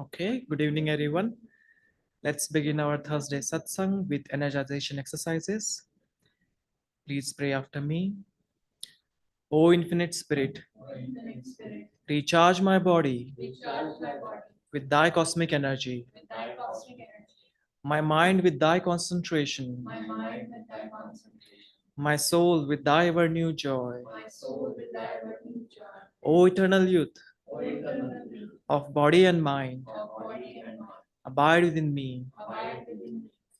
Okay, good evening, everyone. Let's begin our Thursday Satsang with energization exercises. Please pray after me. O Infinite Spirit, recharge my body with Thy cosmic energy, my mind with Thy concentration, my soul with Thy ever new joy. O eternal youth of body and mind, abide within me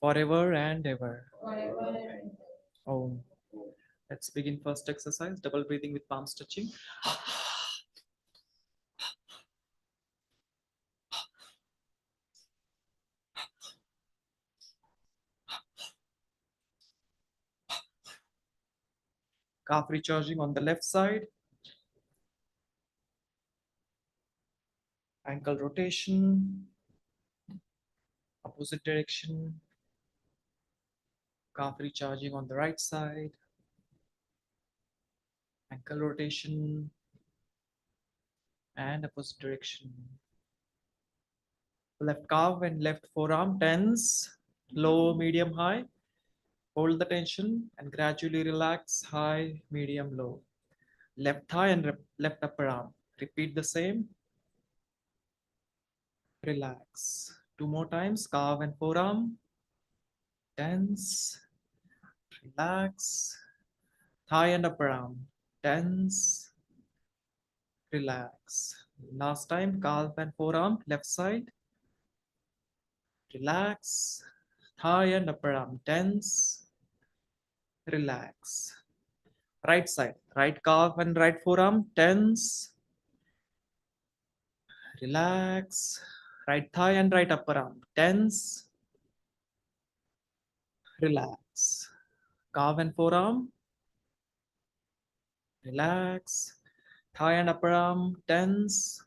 forever and ever. Om. Let's begin first exercise, double breathing with palms touching. Calf recharging on the left side, ankle rotation, opposite direction, calf recharging on the right side, ankle rotation, and opposite direction. Left calf and left forearm tense, low, medium, high. Hold the tension and gradually relax, high, medium, low. Left thigh and left upper arm. Repeat the same. Relax. Two more times, calf and forearm. Tense. Relax. Thigh and upper arm. Tense. Relax. Last time, calf and forearm, left side. Relax. Thigh and upper arm. Tense. Relax. Right side. Right calf and right forearm. Tense. Relax. Right thigh and right upper arm. Tense. Relax. Calf and forearm. Relax. Thigh and upper arm. Tense.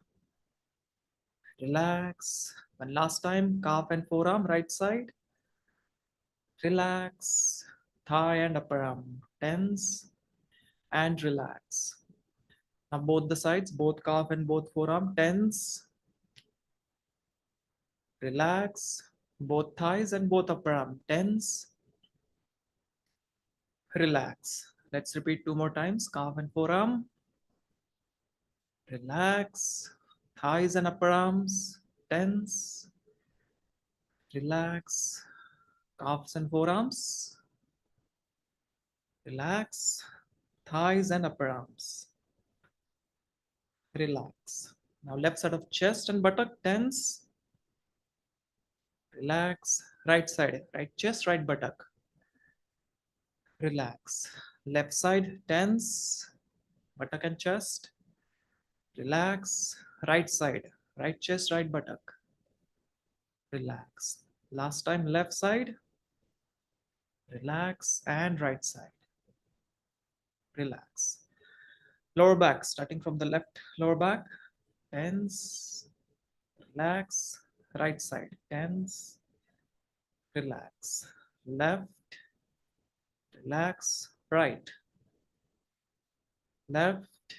Relax. One last time. Calf and forearm. Right side. Relax. Thigh and upper arm. Tense. And relax. Now both the sides. Both calf and both forearm. Tense. Relax. Both thighs and both upper arm. Tense. Relax. Let's repeat two more times. Calf and forearm. Relax. Thighs and upper arms. Tense. Relax. Calves and forearms. Relax. Thighs and upper arms. Relax. Now left side of chest and buttock. Tense. Relax. Right side. Right chest, right buttock. Relax. Left side. Tense. Buttock and chest. Relax. Right side. Right chest, right buttock. Relax. Last time, left side. Relax. And right side. Relax. Lower back, starting from the left lower back. Tense. Relax. Right side. Tense. Relax. Left. Relax. Right. Left.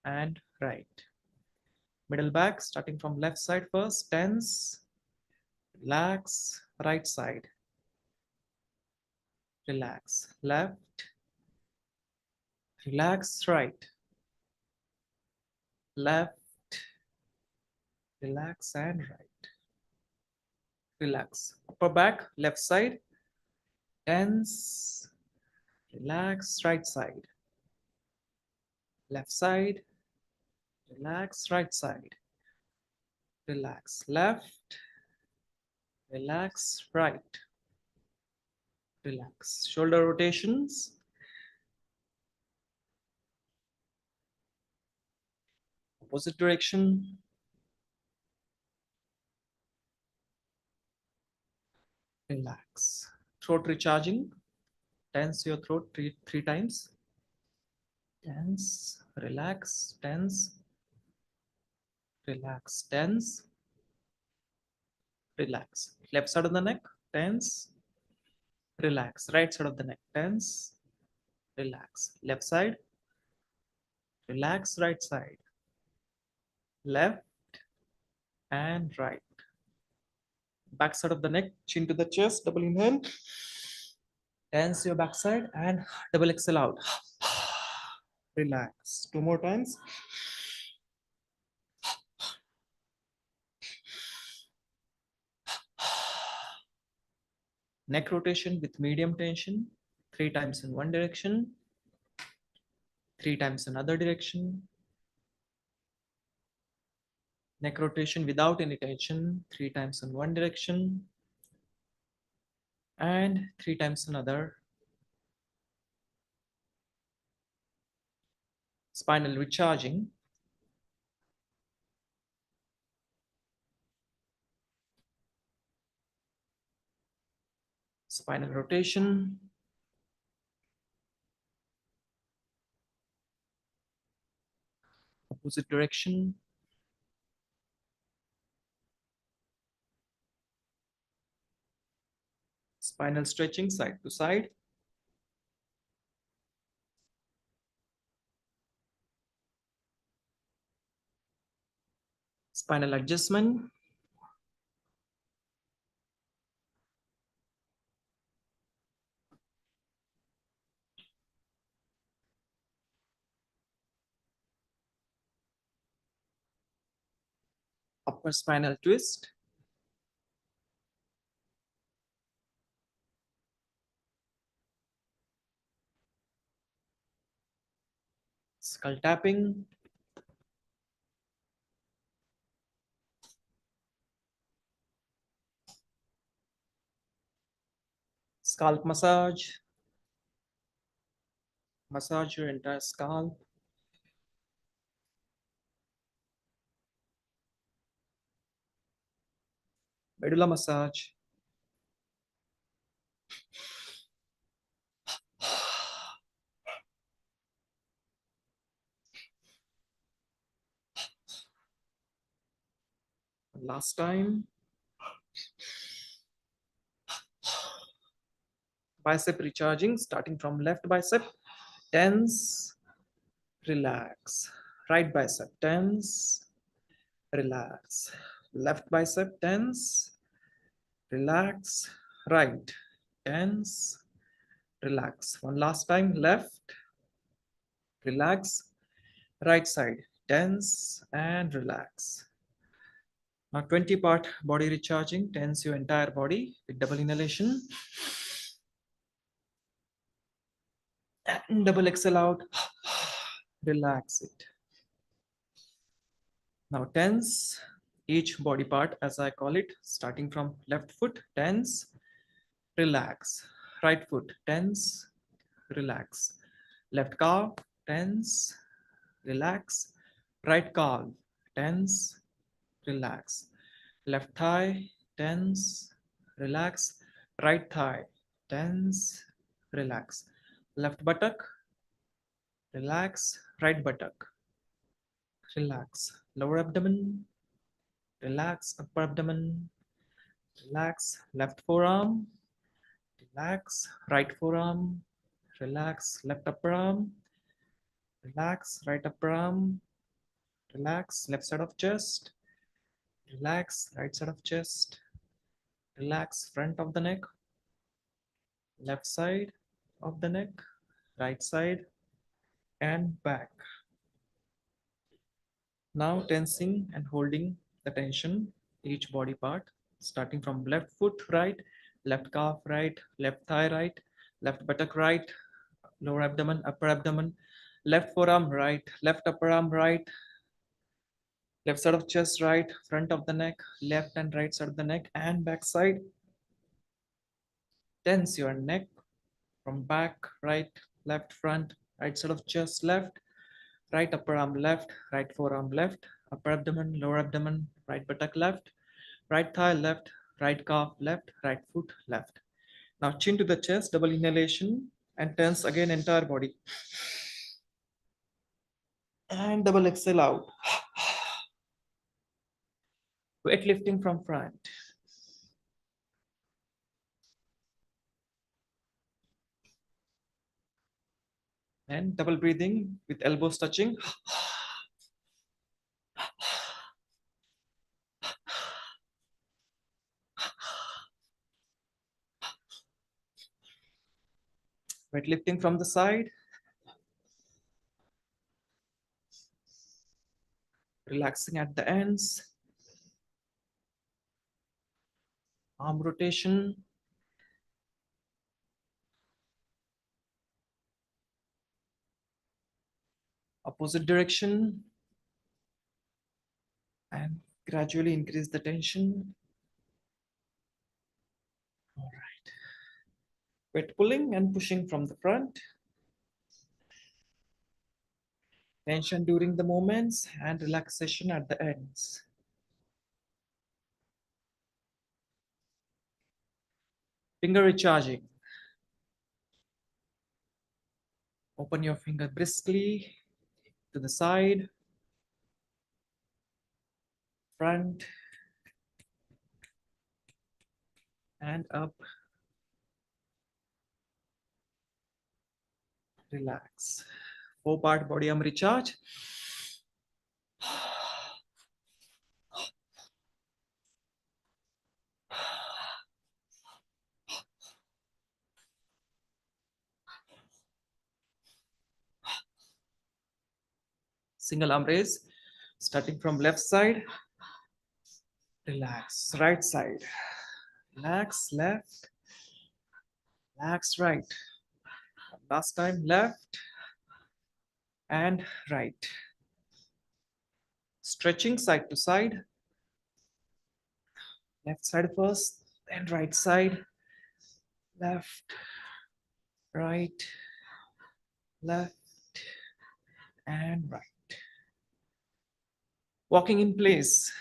And right. Middle back, starting from left side first. Tense. Relax. Right side. Relax. Left. Relax. Right. Left. Relax and right. Relax. Upper back, left side. Tense. Relax. Right side. Left side. Relax. Right side. Relax. Left. Relax. Right. Relax. Shoulder rotations. Opposite direction. Relax. Throat recharging. Tense your throat three times. Tense. Relax. Tense. Relax. Tense. Relax. Left side of the neck. Tense. Relax. Right side of the neck. Tense. Relax. Left side. Relax. Right side. Left. and right. Back side of the neck, chin to the chest, double inhale. Tense your backside and double exhale out. Relax. Two more times. Neck rotation with medium tension. 3 times in one direction. 3 times in another direction. Neck rotation without any tension. 3 times in one direction. And 3 times another. Spinal recharging. Spinal rotation. Opposite direction. Spinal stretching side to side. Spinal adjustment. Upper spinal twist. Skull tapping. Scalp massage. Massage your entire scalp. Medulla massage. Last time. Bicep recharging, starting from left bicep. Tense, relax. Right bicep, tense, relax. Left bicep, tense, relax. Right, tense, relax. One last time, left, relax. Right side, tense and relax. Now 20-part body recharging, tense your entire body with double inhalation. And double exhale out. Relax it. Now tense each body part as I call it, starting from left foot, tense, relax. Right foot, tense, relax. Left calf, tense, relax. Right calf, tense, relax. Left thigh, tense, relax. Right thigh, tense, relax. Left buttock, relax. Right buttock, relax. Lower abdomen, relax. Upper abdomen, relax. Left forearm, relax. Right forearm, relax. Left upper arm, relax. Right upper arm, relax. Left side of chest, relax. Right side of chest, relax. Front of the neck, left side of the neck, right side, and back. Now tensing and holding the tension, each body part, starting from left foot right, left calf right, left thigh right, left buttock right, lower abdomen, upper abdomen, left forearm right, left upper arm right, left side of chest right, front of the neck, left and right side of the neck, and back side. Tense your neck from back, right, left, front, right side of chest left, right upper arm left, right forearm left, upper abdomen, lower abdomen, right buttock left, right thigh left, right calf left, right foot left. Now chin to the chest, double inhalation, and tense again entire body. And double exhale out. Weight lifting from front. And double breathing with elbows touching. Weight lifting from the side. Relaxing at the ends. Arm rotation. Opposite direction. And gradually increase the tension. All right. Weight pulling and pushing from the front. Tension during the movements and relaxation at the ends. Finger recharging. Open your finger briskly to the side, front, and up. Relax. 4-part body arm recharge. Single arm raise, starting from left side. Relax. Right side. Relax left. Relax right. Last time left and right. Stretching side to side. Left side first, then right side. Left, right, left, and right. Walking in place.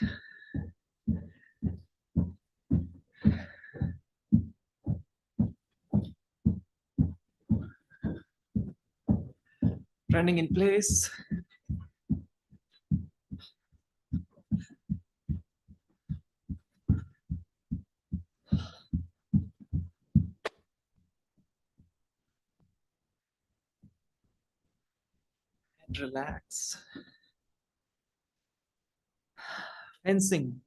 Running in place. And relax. Fencing.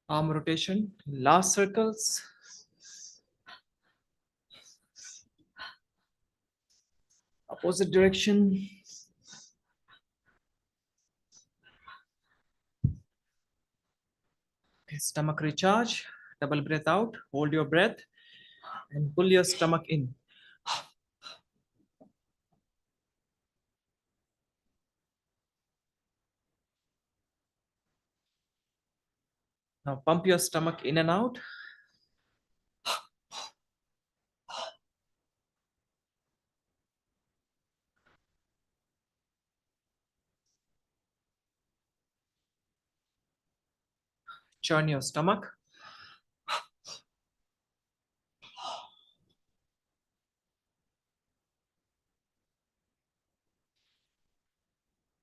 Arm rotation. Last circles. Opposite direction. Okay, stomach recharge. Double breath out. Hold your breath and pull your stomach in. Now pump your stomach in and out. Churn your stomach.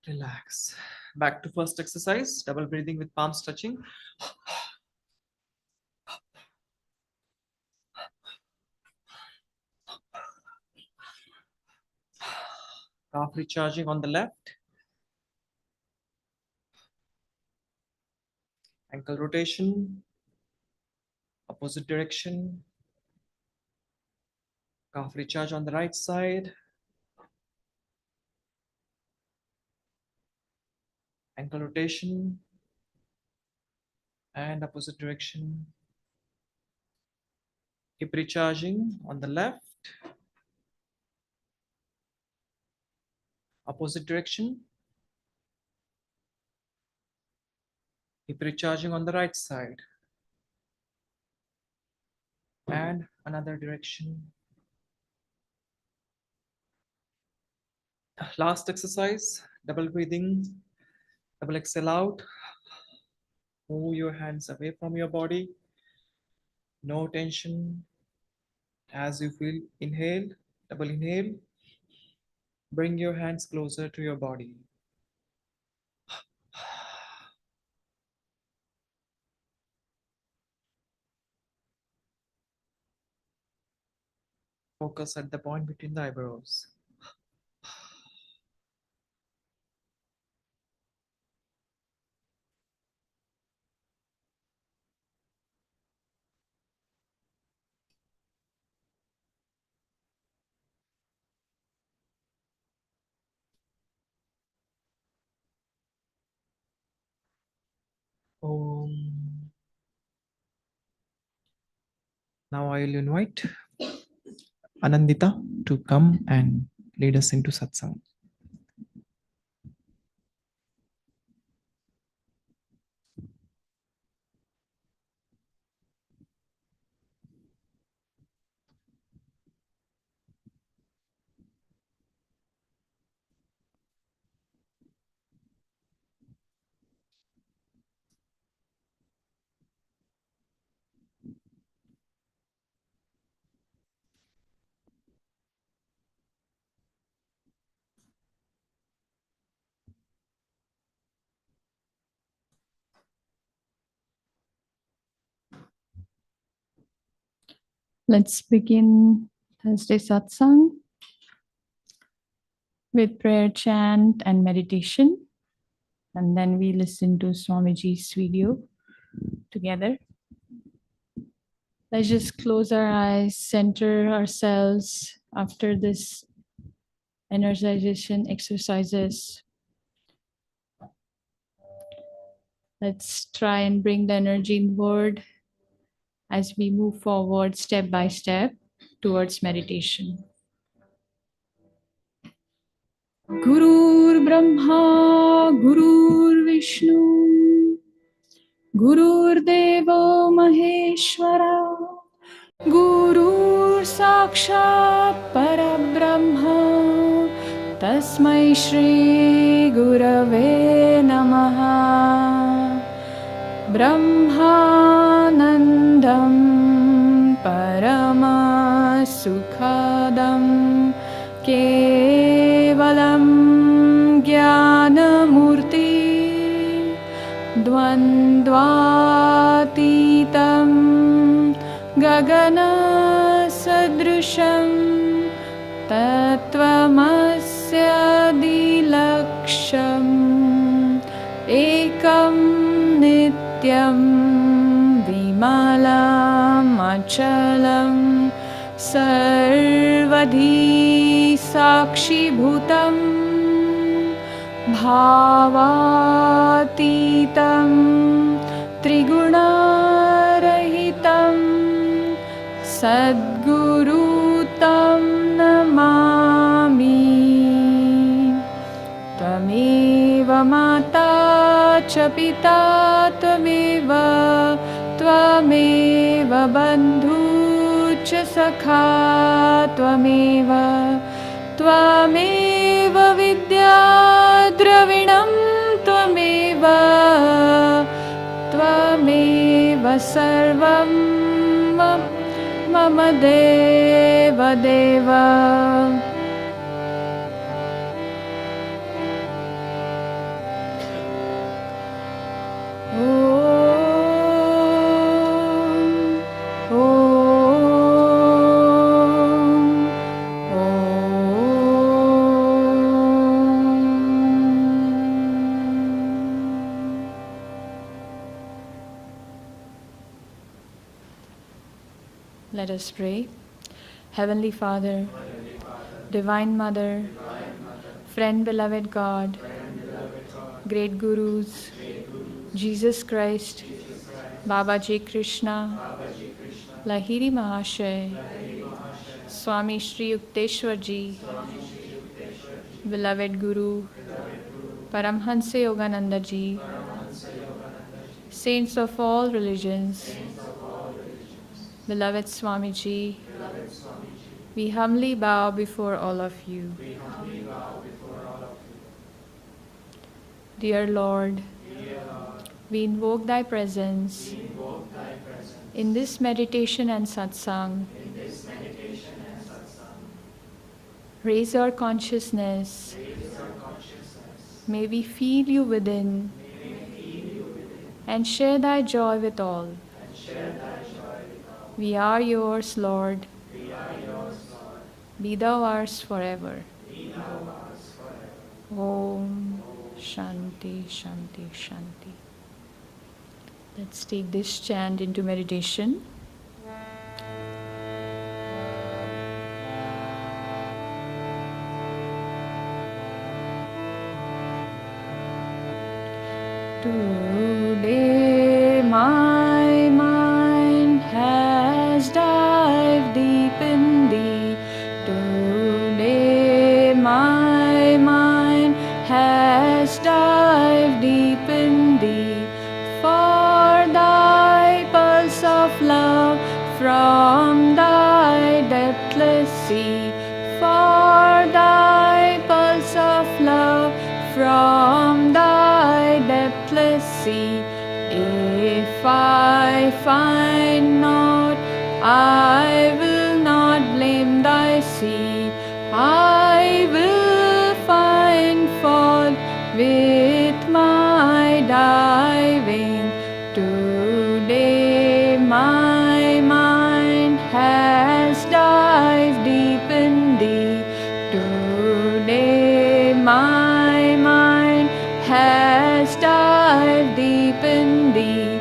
Relax. Back to first exercise. Double breathing with palms touching. Calf recharging on the left. Ankle rotation. Opposite direction. Calf recharge on the right side. Ankle rotation. And opposite direction. Hip recharging on the left. Opposite direction. Hip recharging on the right side. And another direction. Last exercise. Double breathing. Double exhale out. Move your hands away from your body. No tension. As you feel, inhale, double inhale. Bring your hands closer to your body. Focus at the point between the eyebrows. Om. Now I will invite Anandita to come and lead us into satsang. Let's begin Thursday Satsang with prayer, chant, and meditation. And then we listen to Swamiji's video together. Let's just close our eyes, center ourselves after this energization exercises. Let's try and bring the energy inward as we move forward step by step towards meditation. Gurur Brahma, Gurur Vishnu, Gurur Devo Maheshwara, Gurur Sakshat Parabrahma, Tasmai Shri Gurave Namaha. Brahmanandam Parama Sukhadam Kevalam Jnanamurti Dvandvatitam Gagana Sadrusham Tattvamasya Dilaksham Ekam Nityam Vimalam Achalam Sarvadhi Sakshi Bhutam Bhavatitam Triguna-rahitam Sadgurutam Namami. Tvameva mata cha pita tvameva bandhu cha sakha tvameva vidya dravinam tvameva sarvam mama deva deva. Let us pray. Heavenly Father, Divine Mother, Friend beloved God, Great Gurus, Jesus Christ, Baba Ji Krishna, Lahiri Mahashay, Swami Shri Yukteswar Ji, Beloved Guru, Paramhansa Yogananda Ji, Saints of all religions, Beloved Swami Ji, we humbly bow before all of you. Dear Lord, we invoke Thy presence in this meditation and satsang. Raise our consciousness. May we feel You within and share Thy joy with all. We are Yours, Lord. be thou ours forever. Om Shanti Shanti Shanti. Let's take this chant into meditation. Today my mind has dived deep in thee. Today my mind has dived deep in thee. For thy pulse of love from thy depthless sea. For thy pulse of love from thy depthless sea. If I find not, I will not blame thy sea. I will find fault with my diving. Today my mind has dived deep in thee. Today my mind has dived deep in thee.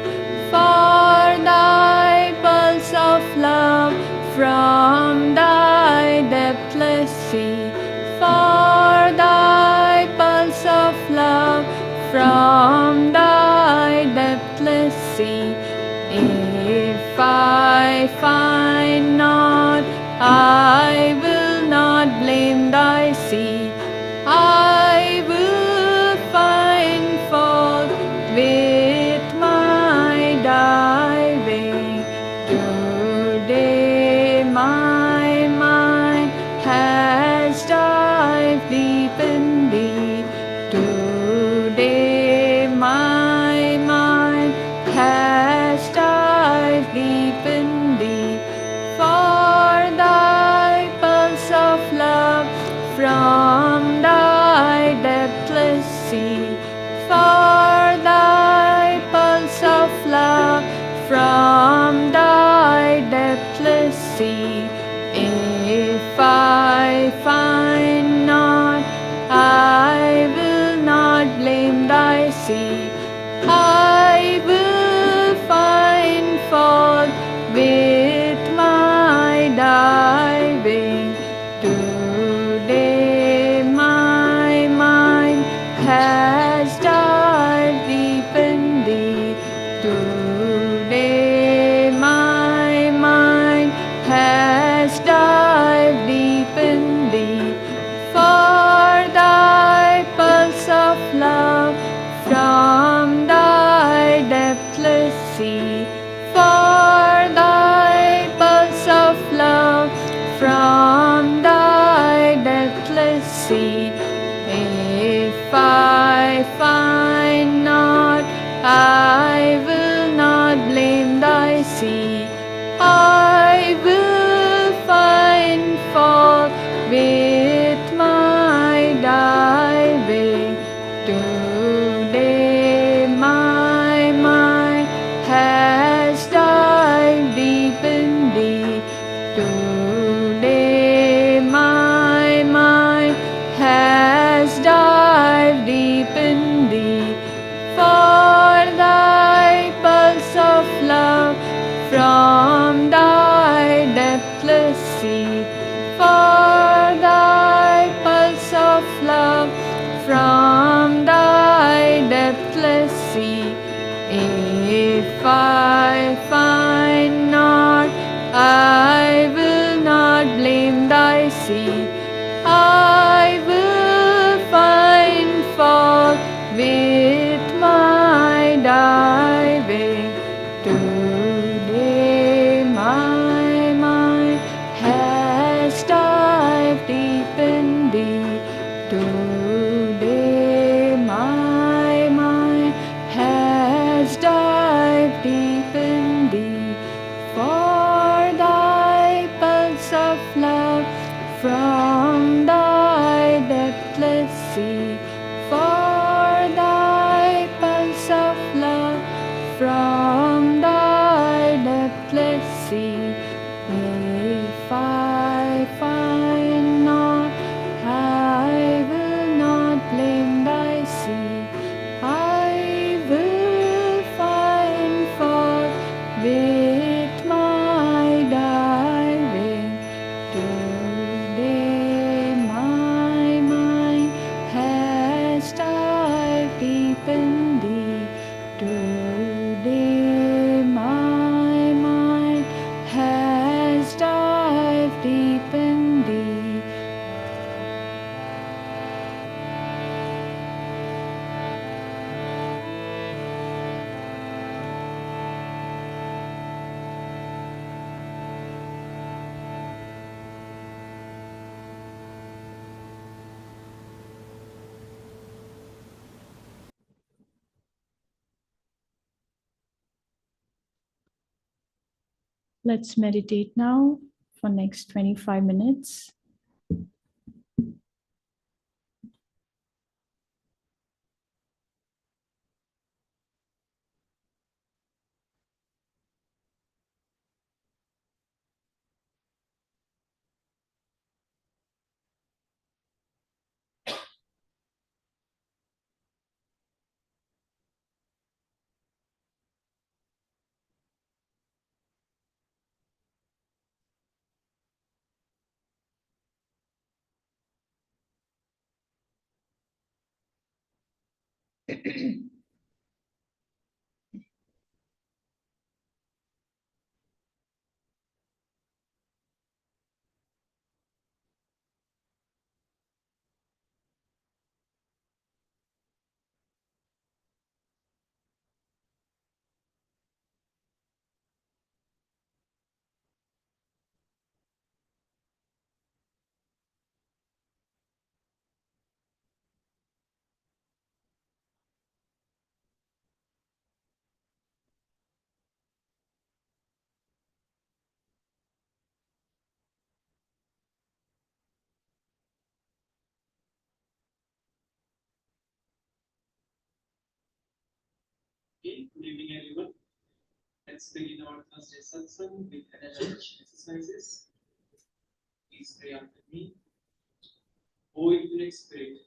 For thy pulse of love from thy depthless sea. For thy pulse of love from thy depthless sea. If I find not, I will not blame thy sea. I will find fault with my diving. Today my mind has dived deep in thee. Today my mind has dived deep in thee. For thy pulse of love from thy depthless sea. For thy pulse of love from thy depthless sea. If I find not, I will not blame thy sea. I will find fault with my diving. Today my mind has dived deep in thee. Today my mind has dived deep in thee. For thy pulse of love from thy depthless sea. For thy pulse of love from thy depthless sea. If I find not, I will not blame thy sea. I will find fault with my diving. Today my mind has dived deep in thee. Today my mind has dived deep in thee. For thy pulse of love from thy depthless sea. For thy pulse of love from thy depthless sea. If I find not, I will not blame thy sea. I will find fault with my diving. Today my mind has dived deep in thee. Today my mind has dived deep Let's meditate now for next 25 minutes. Okay, good evening, everyone. Let's begin our Thursday Satsang with energetic exercises. Please pray after me. O Infinite Spirit,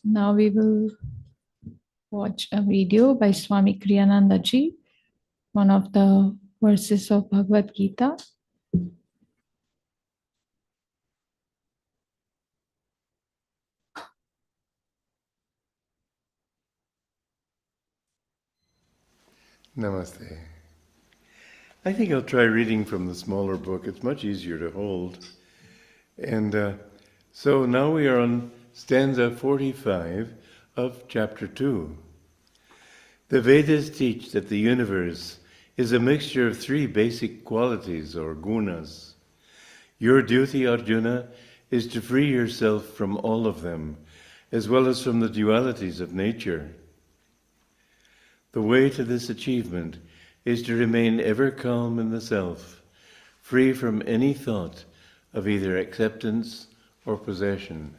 Now we will watch a video by Swami Kriyananda ji, one of the verses of Bhagavad Gita. Namaste. I think I'll try reading from the smaller book. It's much easier to hold. And so now we are on stanza 45 of chapter 2. The Vedas teach that the universe is a mixture of three basic qualities or gunas. Your duty, Arjuna, is to free yourself from all of them, as well as from the dualities of nature. The way to this achievement is to remain ever calm in the self, free from any thought of either acceptance or possession.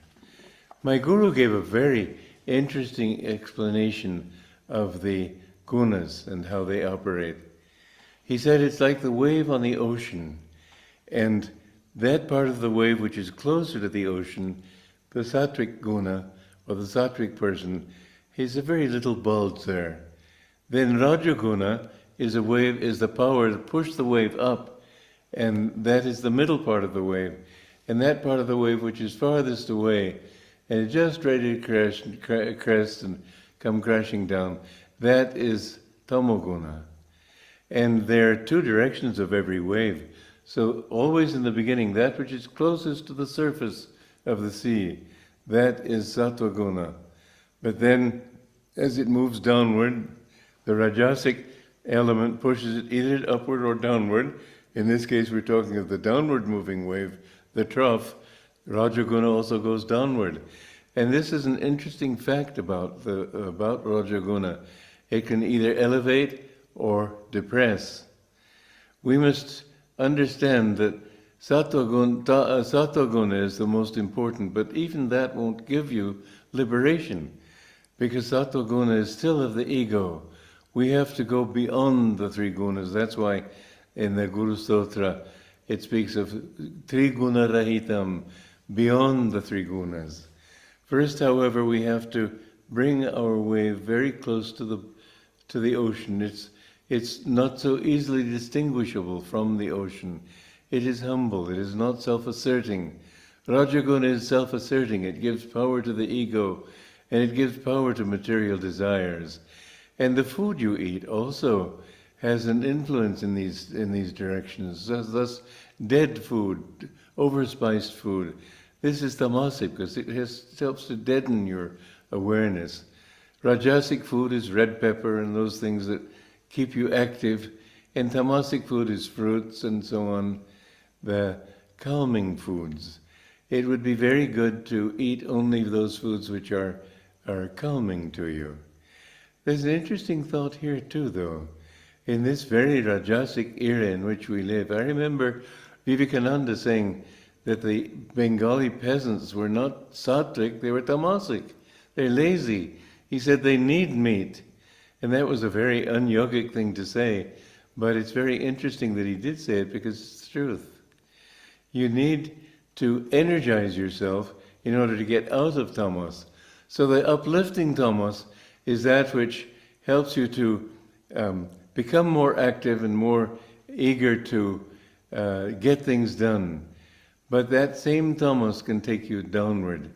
My guru gave a very interesting explanation of the gunas and how they operate. He said it's like the wave on the ocean, and that part of the wave which is closer to the ocean, the sattvic guna, or the sattvic person, he's a very little bulge there. Then Rajaguna is the power to push the wave up, and that is the middle part of the wave. And that part of the wave which is farthest away, and is just ready to crest and come crashing down, that is Tamoguna. And there are two directions of every wave. So always in the beginning, that which is closest to the surface of the sea, that is Sattva-guna. But then, as it moves downward, the Rajasic element pushes it either upward or downward. In this case, we're talking of the downward moving wave, the trough. Rajaguna also goes downward. And this is an interesting fact about Rajaguna. It can either elevate or depress. We must understand that Sattva-guna is the most important, but even that won't give you liberation, because Sattva-guna is still of the ego. We have to go beyond the three gunas. That's why in the Guru Stotra it speaks of Triguna Rahitam, beyond the three gunas. First, however, we have to bring our wave very close to the ocean. It's not so easily distinguishable from the ocean. It is humble, it is not self-asserting. Rajaguna is self-asserting. It gives power to the ego, and it gives power to material desires. And the food you eat also has an influence in these directions. Thus, dead food, overspiced food, this is tamasic because it helps to deaden your awareness. Rajasic food is red pepper and those things that keep you active, and tamasic food is fruits and so on, the calming foods. It would be very good to eat only those foods which are calming to you. There's an interesting thought here too, though. In this very Rajasic era in which we live, I remember Vivekananda saying that the Bengali peasants were not sattvic, they were tamasic. They're lazy. He said they need meat. And that was a very un-yogic thing to say, but it's very interesting that he did say it because it's the truth. You need to energize yourself in order to get out of tamas. So the uplifting tamas is that which helps you to become more active and more eager to get things done. But that same tamas can take you downward.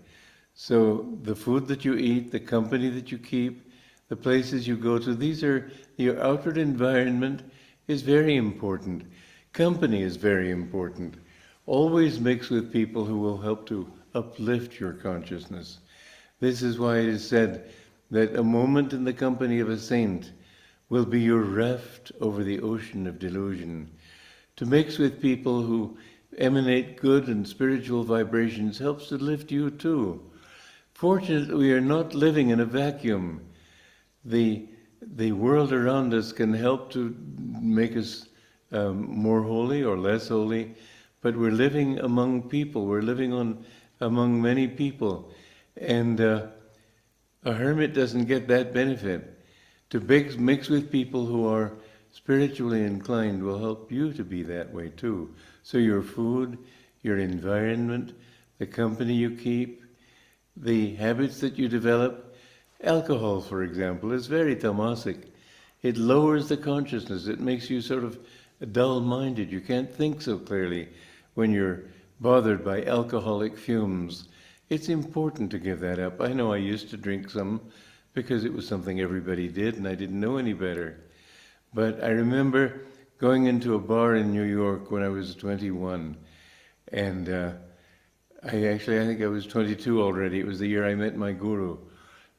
So the food that you eat, the company that you keep, the places you go to, these are, your outward environment is very important. Company is very important. Always mix with people who will help to uplift your consciousness. This is why it is said that a moment in the company of a saint will be your raft over the ocean of delusion. To mix with people who emanate good and spiritual vibrations helps to lift you too. Fortunately, we are not living in a vacuum. The world around us can help to make us more holy or less holy, but we're living among people. We're living among many people. And a hermit doesn't get that benefit. To mix with people who are spiritually inclined will help you to be that way too. So your food, your environment, the company you keep, the habits that you develop. Alcohol, for example, is very tamasic. It lowers the consciousness. It makes you sort of dull-minded. You can't think so clearly when you're bothered by alcoholic fumes. It's important to give that up. I know I used to drink some because it was something everybody did and I didn't know any better. But I remember going into a bar in New York when I was 21, and I think I was 22 already. It was the year I met my guru.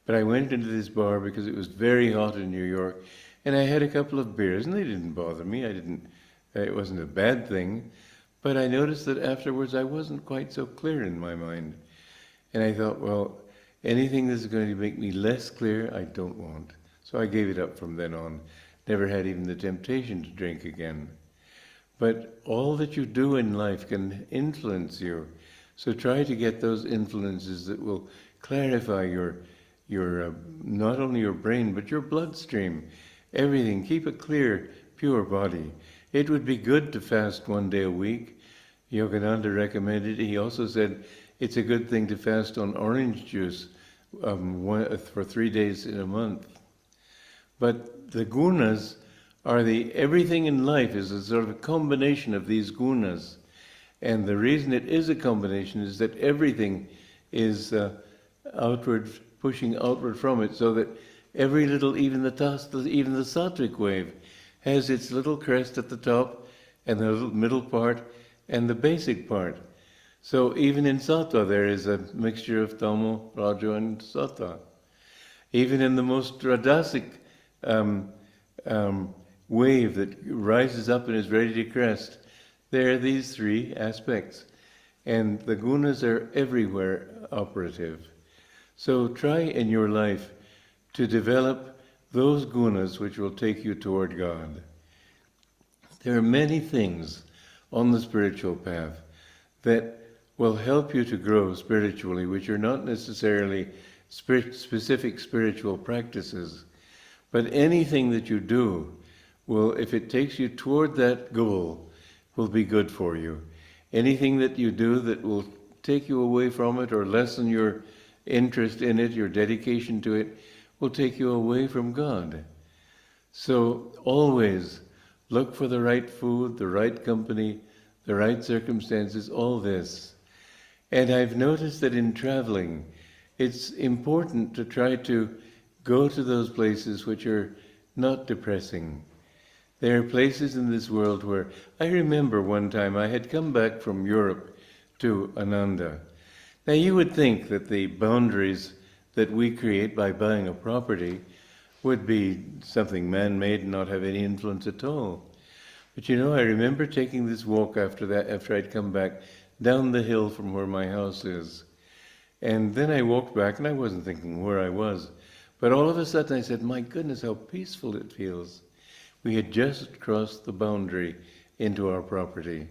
But I went into this bar because it was very hot in New York, and I had a couple of beers, and they didn't bother me. It wasn't a bad thing, but I noticed that afterwards I wasn't quite so clear in my mind. And I thought, well, anything that's going to make me less clear, I don't want. So I gave it up from then on. Never had even the temptation to drink again. But all that you do in life can influence you. So try to get those influences that will clarify your not only your brain, but your bloodstream. Everything. Keep a clear, pure body. It would be good to fast 1 day a week. Yogananda recommended. He also said it's a good thing to fast on orange juice for 3 days in a month. But the gunas are everything in life is a sort of a combination of these gunas. And the reason it is a combination is that everything is pushing outward from it, so that every little, even the sattvic wave, has its little crest at the top, and the little middle part, and the basic part. So even in sattva there is a mixture of tamo, rajo, and sattva. Even in the most rajasic wave that rises up and is ready to crest, there are these three aspects. And the gunas are everywhere operative. So try in your life to develop those gunas which will take you toward God. There are many things on the spiritual path that will help you to grow spiritually, which are not necessarily specific spiritual practices. But anything that you do will, if it takes you toward that goal, will be good for you. Anything that you do that will take you away from it or lessen your interest in it, your dedication to it, will take you away from God. So always look for the right food, the right company, the right circumstances, all this. And I've noticed that in traveling, it's important to try to go to those places which are not depressing. There are places in this world where, I remember one time I had come back from Europe to Ananda. Now you would think that the boundaries that we create by buying a property would be something man-made and not have any influence at all. But I remember taking this walk after I'd come back down the hill from where my house is. And then I walked back and I wasn't thinking where I was. But all of a sudden I said, my goodness, how peaceful it feels. We had just crossed the boundary into our property.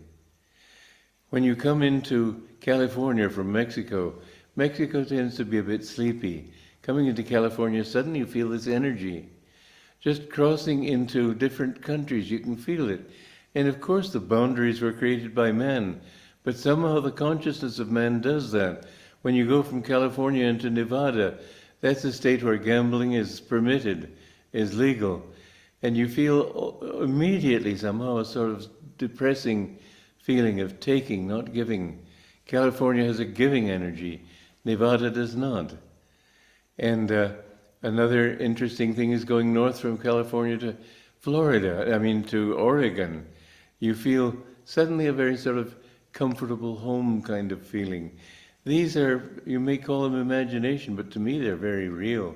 When you come into California from Mexico, Mexico tends to be a bit sleepy. Coming into California, suddenly you feel this energy. Just crossing into different countries, you can feel it. And of course the boundaries were created by man, but somehow the consciousness of man does that. When you go from California into Nevada, that's a state where gambling is permitted, is legal. And you feel immediately somehow a sort of depressing feeling of taking, not giving. California has a giving energy. Nevada does not. And another interesting thing is going north from California to to Oregon. You feel suddenly a very sort of comfortable home kind of feeling. These are, you may call them imagination, but to me they're very real.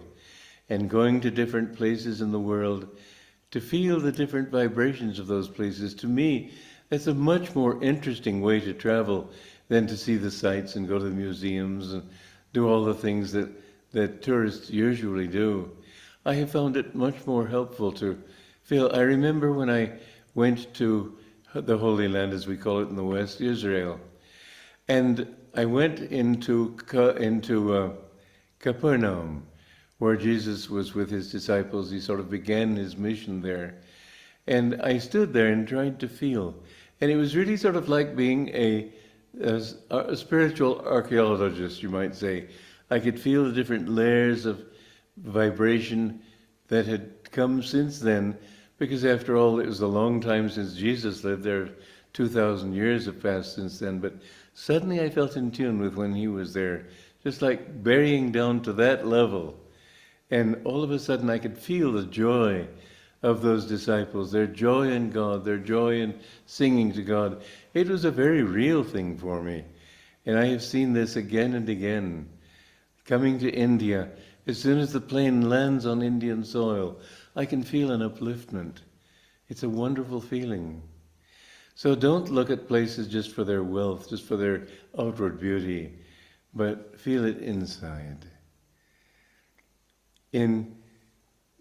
And going to different places in the world, to feel the different vibrations of those places, to me, that's a much more interesting way to travel than to see the sights and go to the museums and do all the things that tourists usually do. I have found it much more helpful to feel. I remember when I went to the Holy Land, as we call it in the West, Israel, and I went into Capernaum, where Jesus was with his disciples. He sort of began his mission there. And I stood there and tried to feel. And it was really sort of like being a spiritual archaeologist, you might say. I could feel the different layers of vibration that had come since then, because after all, it was a long time since Jesus lived there. 2,000 years have passed since then, but suddenly I felt in tune with when he was there, just like burying down to that level. And all of a sudden I could feel the joy of those disciples, their joy in God, their joy in singing to God. It was a very real thing for me. And I have seen this again and again. Coming to India, as soon as the plane lands on Indian soil, I can feel an upliftment. It's a wonderful feeling. So don't look at places just for their wealth, just for their outward beauty, but feel it inside. In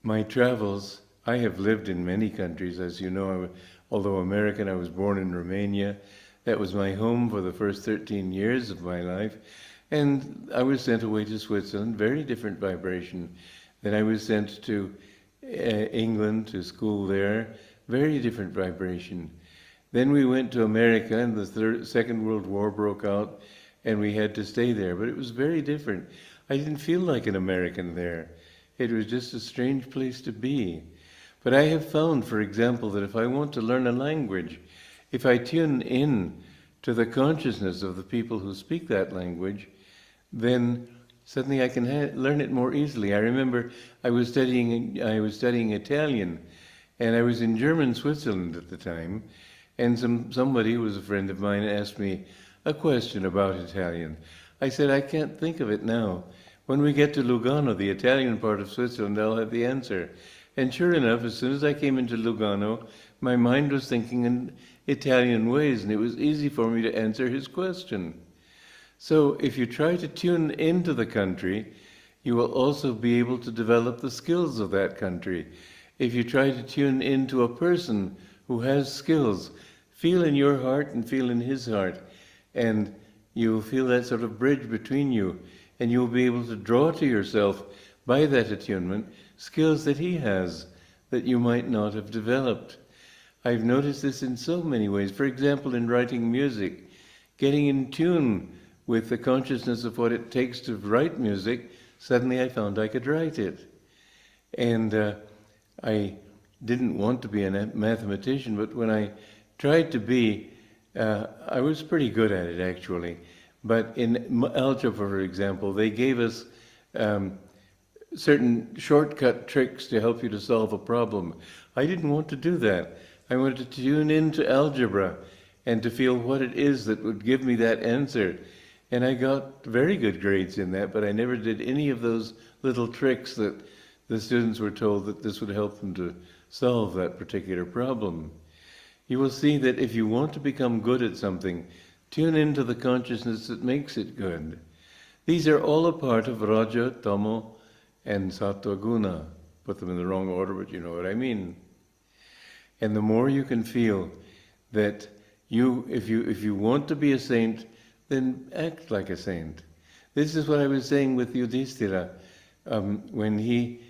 my travels, I have lived in many countries. As you know, although American, I was born in Romania. That was my home for the first 13 years of my life. And I was sent away to Switzerland, very different vibration. Then I was sent to England, to school there, very different vibration. Then we went to America, and the Second World War broke out, and we had to stay there. But it was very different. I didn't feel like an American there. It was just a strange place to be. But I have found, for example, that if I want to learn a language, if I tune in to the consciousness of the people who speak that language, then suddenly I can learn it more easily. I remember I was studying Italian, and I was in German Switzerland at the time, and somebody who was a friend of mine asked me a question about Italian. I said, I can't think of it now. When we get to Lugano, the Italian part of Switzerland, I'll have the answer. And sure enough, as soon as I came into Lugano, my mind was thinking in Italian ways, and it was easy for me to answer his question. So if you try to tune into the country, you will also be able to develop the skills of that country. If you try to tune into a person who has skills, feel in your heart and feel in his heart, and you will feel that sort of bridge between you, and you will be able to draw to yourself, by that attunement, skills that he has that you might not have developed. I've noticed this in so many ways. For example, in writing music, getting in tune with the consciousness of what it takes to write music, suddenly I found I could write it. And I didn't want to be a mathematician, but when I tried to be, I was pretty good at it actually. But in algebra, for example, they gave us certain shortcut tricks to help you to solve a problem. I didn't want to do that. I wanted to tune into algebra and to feel what it is that would give me that answer. And I got very good grades in that, but I never did any of those little tricks that the students were told that this would help them to solve that particular problem. You will see that if you want to become good at something, tune into the consciousness that makes it good. These are all a part of Raja, Tamo, and Sattva Guna. Put them in the wrong order, but you know what I mean. And the more you can feel that if you want to be a saint, then act like a saint. This is what I was saying with Yudhishthira when he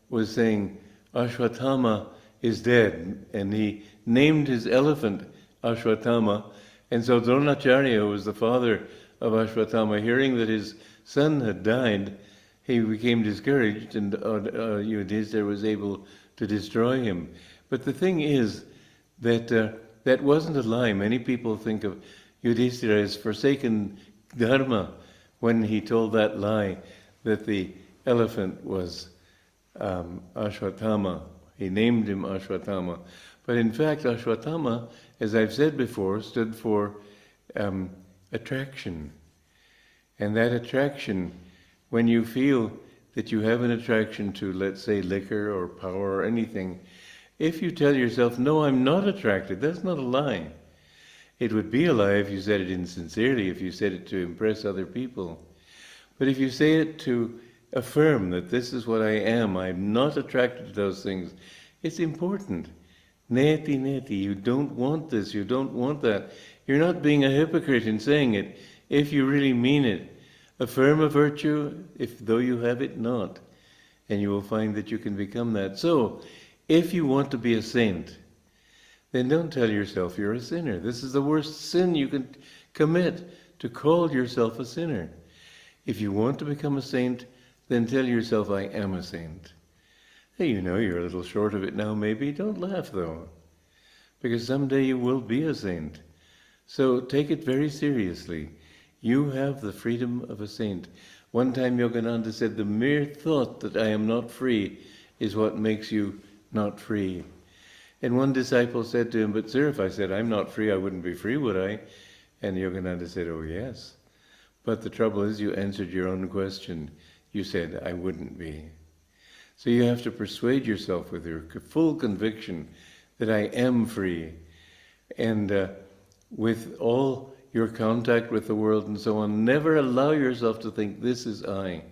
was saying Ashwatthama is dead, and he named his elephant Ashwatthama. And so Dronacharya, who was the father of Ashwatthama, hearing that his son had died, he became discouraged, and Yudhishthira was able to destroy him. But the thing is that that wasn't a lie. Many people think of Yudhishthira as forsaken dharma when he told that lie that the elephant was Ashwatthama. He named him Ashwatthama. But in fact, Ashwatthama, as I've said before, stood for attraction. And that attraction, when you feel that you have an attraction to, let's say, liquor or power or anything, if you tell yourself, no, I'm not attracted, that's not a lie. It would be a lie if you said it insincerely, if you said it to impress other people. But if you say it to affirm that this is what I am, I'm not attracted to those things, it's important. Neti, neti, you don't want this, you don't want that. You're not being a hypocrite in saying it, if you really mean it. Affirm a virtue, though you have it not, and you will find that you can become that. So, if you want to be a saint, then don't tell yourself you're a sinner. This is the worst sin you can commit, to call yourself a sinner. If you want to become a saint, then tell yourself, I am a saint. Hey, you know, you're a little short of it now, maybe. Don't laugh, though, because someday you will be a saint. So take it very seriously. You have the freedom of a saint. One time Yogananda said, the mere thought that I am not free is what makes you not free. And one disciple said to him, but sir, if I said I'm not free, I wouldn't be free, would I? And Yogananda said, oh yes. But the trouble is you answered your own question. You said, I wouldn't be. So you have to persuade yourself with your full conviction that I am free. And with all your contact with the world and so on, never allow yourself to think, this is I.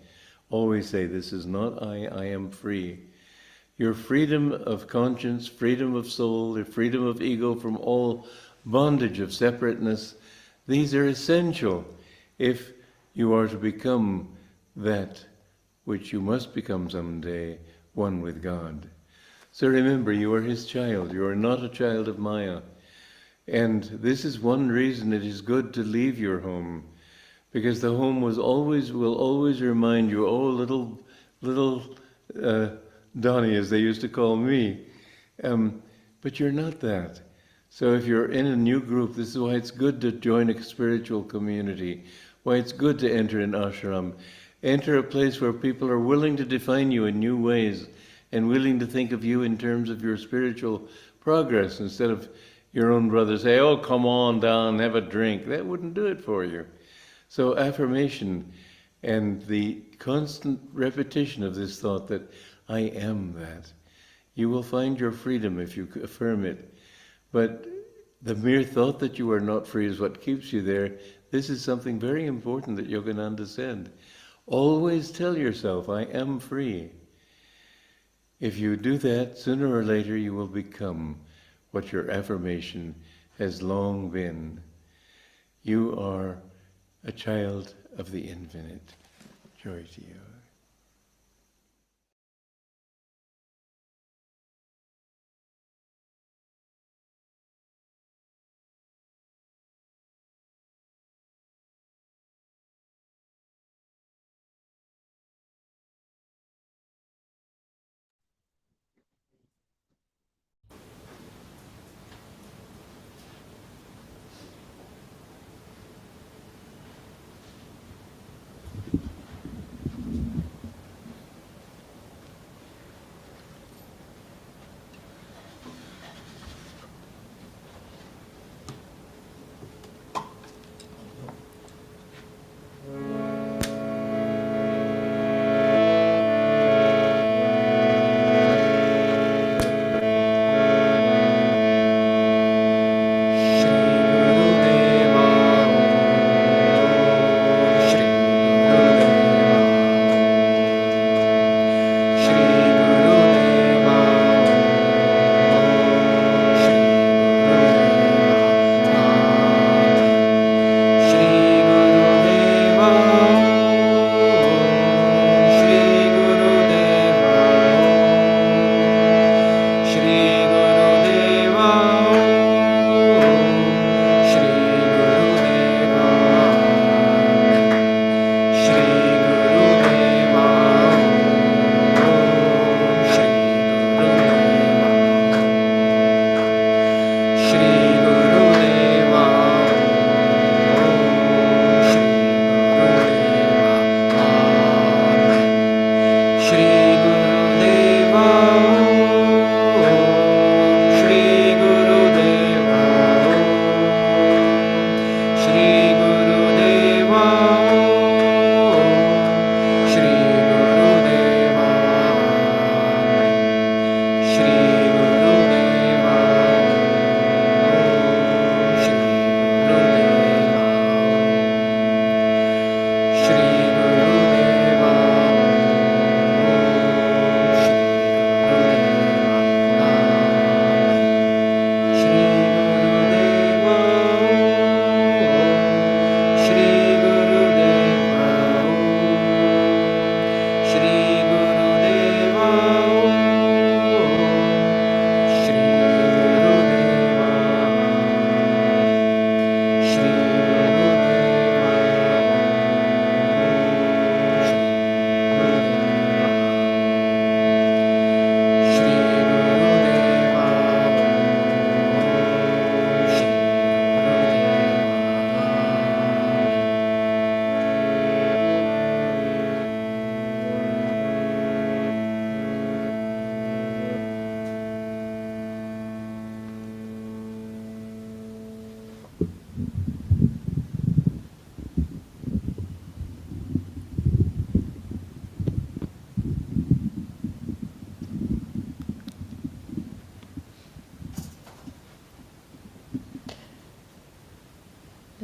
Always say, this is not I am free. Your freedom of conscience, freedom of soul, the freedom of ego from all bondage of separateness, these are essential if you are to become that which you must become someday, one with God. So remember, you are His child. You are not a child of Maya. And this is one reason it is good to leave your home, because the home will always remind you, oh, little Donnie, as they used to call me. But you're not that. So if you're in a new group, this is why it's good to join a spiritual community, why it's good to enter an ashram. Enter a place where people are willing to define you in new ways and willing to think of you in terms of your spiritual progress instead of your own brother say, oh, come on down, have a drink. That wouldn't do it for you. So affirmation and the constant repetition of this thought that I am that. You will find your freedom if you affirm it. But the mere thought that you are not free is what keeps you there. This is something very important that Yogananda said. Always tell yourself, I am free. If you do that, sooner or later you will become what your affirmation has long been. You are a child of the infinite. Joy to you.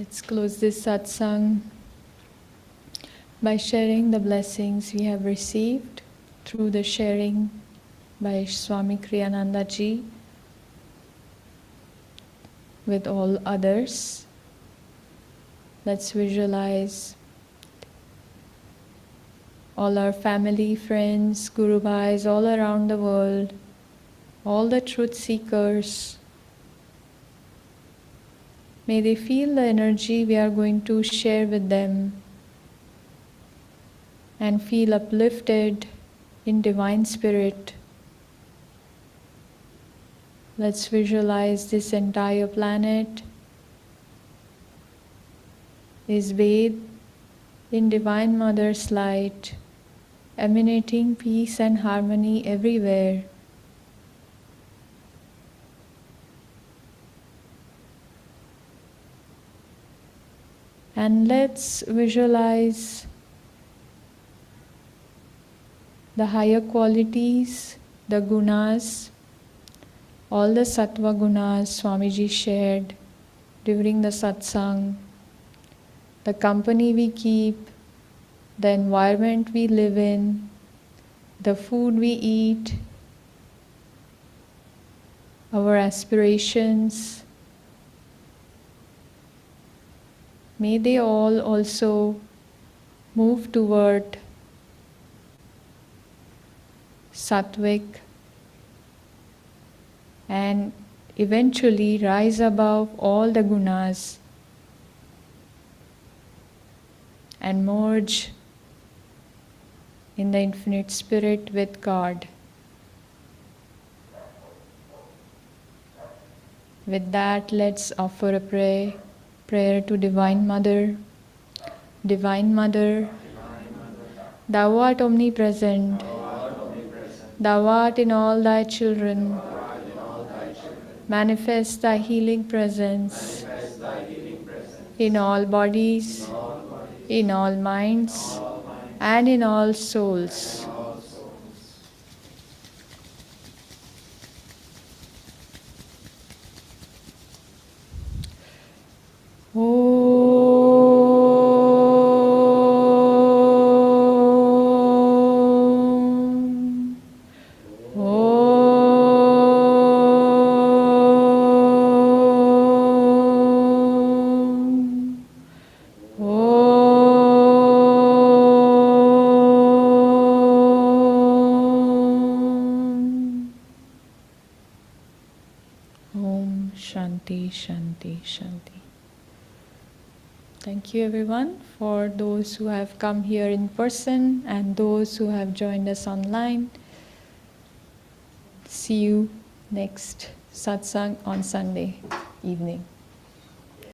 Let's close this satsang by sharing the blessings we have received through the sharing by Swami Kriyananda ji with all others. Let's visualize all our family, friends, Guru Bhais all around the world, all the truth seekers. May they feel the energy we are going to share with them and feel uplifted in divine spirit. Let's visualize this entire planet is bathed in Divine Mother's light, emanating peace and harmony everywhere. And let's visualize the higher qualities, the gunas, all the sattva gunas Swamiji shared during the satsang, the company we keep, the environment we live in, the food we eat, our aspirations. May they all also move toward sattvic and eventually rise above all the gunas and merge in the infinite spirit with God. With that, let's offer a prayer to Divine Mother. Divine Mother, Thou art omnipresent. Thou art in all Thy children. Manifest Thy healing presence in all bodies, in all minds, and in all souls. Shanti, Shanti, Shanti. Thank you everyone, for those who have come here in person and those who have joined us online. See you next satsang on Sunday evening.